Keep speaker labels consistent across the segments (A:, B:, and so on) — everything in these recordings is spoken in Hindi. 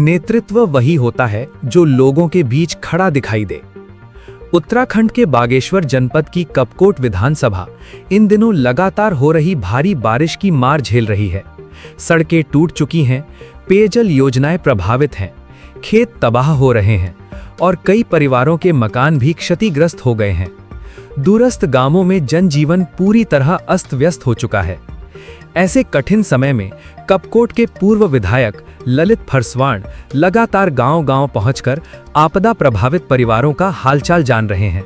A: नेतृत्व वही होता है जो लोगों के बीच खड़ा दिखाई दे। उत्तराखंड के बागेश्वर जनपद की कपकोट विधानसभा इन दिनों लगातार हो रही भारी बारिश की मार झेल रही है। सड़कें टूट चुकी हैं, पेयजल योजनाएं प्रभावित हैं, खेत तबाह हो रहे हैं और कई परिवारों के मकान भी क्षतिग्रस्त हो गए हैं। दूरस्थ गांवों में जनजीवन पूरी तरह अस्त व्यस्त हो चुका है। ऐसे कठिन समय में कपकोट के पूर्व विधायक ललित फरसवाण लगातार गांव-गांव पहुंचकर आपदा प्रभावित परिवारों का हालचाल जान रहे हैं।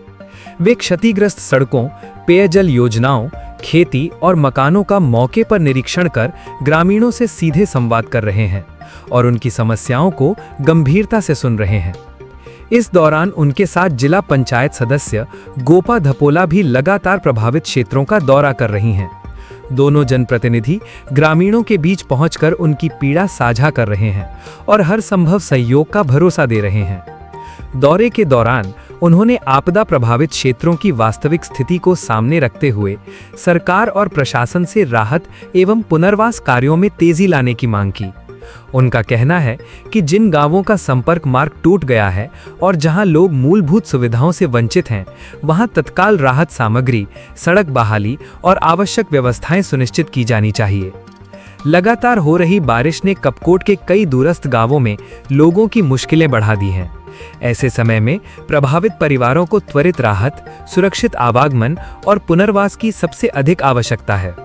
A: वे क्षतिग्रस्त सड़कों, पेयजल योजनाओं, खेती और मकानों का मौके पर निरीक्षण कर ग्रामीणों से सीधे संवाद कर रहे हैं और उनकी समस्याओं को गंभीरता से सुन रहे हैं। इस दौरान उनके साथ जिला पंचायत सदस्य गोपा धपोला भी लगातार प्रभावित क्षेत्रों का दौरा कर रही हैं। दोनों जनप्रतिनिधि ग्रामीणों के बीच पहुंचकर उनकी पीड़ा साझा कर रहे हैं और हर संभव सहयोग का भरोसा दे रहे हैं। दौरे के दौरान उन्होंने आपदा प्रभावित क्षेत्रों की वास्तविक स्थिति को सामने रखते हुए सरकार और प्रशासन से राहत एवं पुनर्वास कार्यों में तेजी लाने की मांग की। उनका कहना है कि जिन गांवों का संपर्क मार्ग टूट गया है और जहां लोग मूलभूत सुविधाओं से वंचित हैं, वहां तत्काल राहत सामग्री, सड़क बहाली और आवश्यक व्यवस्थाएं सुनिश्चित की जानी चाहिए। लगातार हो रही बारिश ने कपकोट के कई दूरस्थ गांवों में लोगों की मुश्किलें बढ़ा दी हैं। ऐसे समय में प्रभावित परिवारों को त्वरित राहत, सुरक्षित आवागमन और पुनर्वास की सबसे अधिक आवश्यकता है।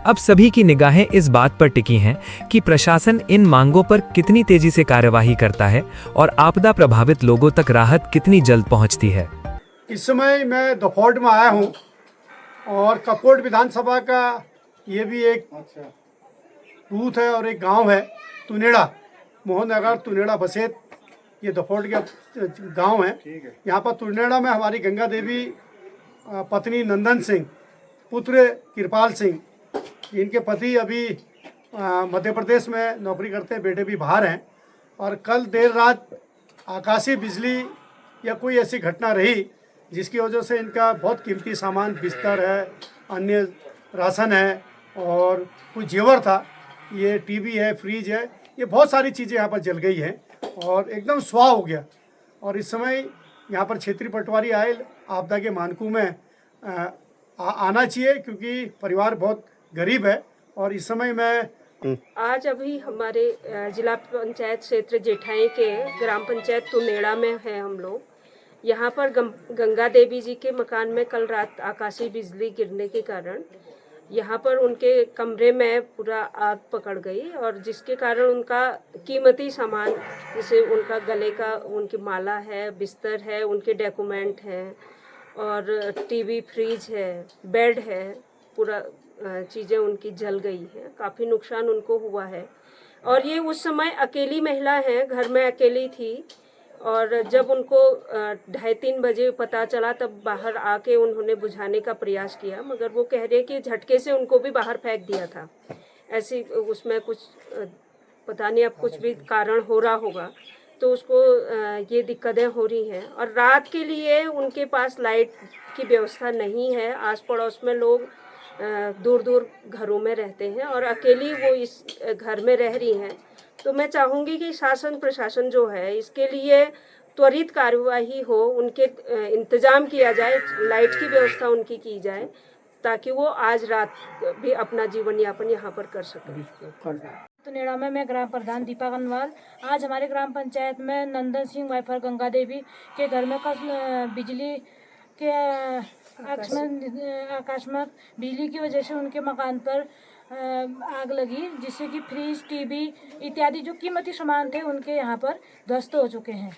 A: अब सभी की निगाहें इस बात पर टिकी हैं कि प्रशासन इन मांगों पर कितनी तेजी से कार्यवाही करता है और आपदा प्रभावित लोगों तक राहत कितनी जल्द पहुंचती है।
B: इस समय मैं दफौट में आया हूं और कपकोट विधानसभा का ये भी एक बूथ है और एक गांव है, तुनेड़ा, मोहननगर तुनेड़ा बसेत, ये दफौट के गांव है। यहाँ पर तुनेड़ा में हमारी गंगा देवी पत्नी नंदन सिंह, पुत्र कृपाल सिंह, इनके पति अभी मध्य प्रदेश में नौकरी करते हैं, बेटे भी बाहर हैं। और कल देर रात आकाशीय बिजली या कोई ऐसी घटना रही जिसकी वजह से इनका बहुत कीमती सामान, बिस्तर है, अन्य राशन है और कुछ जेवर था, ये टीवी है, फ्रिज है, ये बहुत सारी चीज़ें यहाँ पर जल गई हैं और एकदम स्वाह हो गया। और इस समय यहाँ पर क्षेत्रीय पटवारी आए, आपदा के मानकों में आना चाहिए क्योंकि परिवार बहुत गरीब है। और इस समय मैं
C: आज अभी हमारे जिला पंचायत क्षेत्र जेठाई के ग्राम पंचायत तुनेड़ा में है हम लोग। यहाँ पर गंगा देवी जी के मकान में कल रात आकाशीय बिजली गिरने के कारण यहाँ पर उनके कमरे में पूरा आग पकड़ गई और जिसके कारण उनका कीमती सामान, जैसे उनका गले का, उनकी माला है, बिस्तर है, उनके डॉक्यूमेंट हैं और टीवी, फ्रिज है, बेड है, पूरा चीज़ें उनकी जल गई हैं। काफ़ी नुकसान उनको हुआ है और ये उस समय अकेली महिला है, घर में अकेली थी। और जब उनको 2:30 बजे पता चला तब बाहर आके उन्होंने बुझाने का प्रयास किया, मगर वो कह रहे कि झटके से उनको भी बाहर फेंक दिया था। ऐसी उसमें कुछ पता नहीं, अब कुछ भी कारण हो रहा होगा, तो उसको ये दिक्कतें हो रही हैं। और रात के लिए उनके पास लाइट की व्यवस्था नहीं है। आस पड़ोस में लोग दूर दूर घरों में रहते हैं और अकेली वो इस घर में रह रही हैं। तो मैं चाहूँगी कि शासन प्रशासन जो है इसके लिए त्वरित कार्यवाही हो, उनके इंतज़ाम किया जाए, लाइट की व्यवस्था उनकी की जाए ताकि वो आज रात भी अपना जीवन यापन यहाँ पर कर सकें।
D: तुनेड़ा में मैं ग्राम प्रधान दीपा गनवाल। आज हमारे ग्राम पंचायत में नंदन सिंह वाइफ और गंगा देवी के घर में कल बिजली के आकस्मिक बिजली की वजह से उनके मकान पर आग लगी, जिससे कि फ्रिज, टीवी इत्यादि जो कीमती सामान थे उनके यहाँ पर ध्वस्त हो चुके हैं।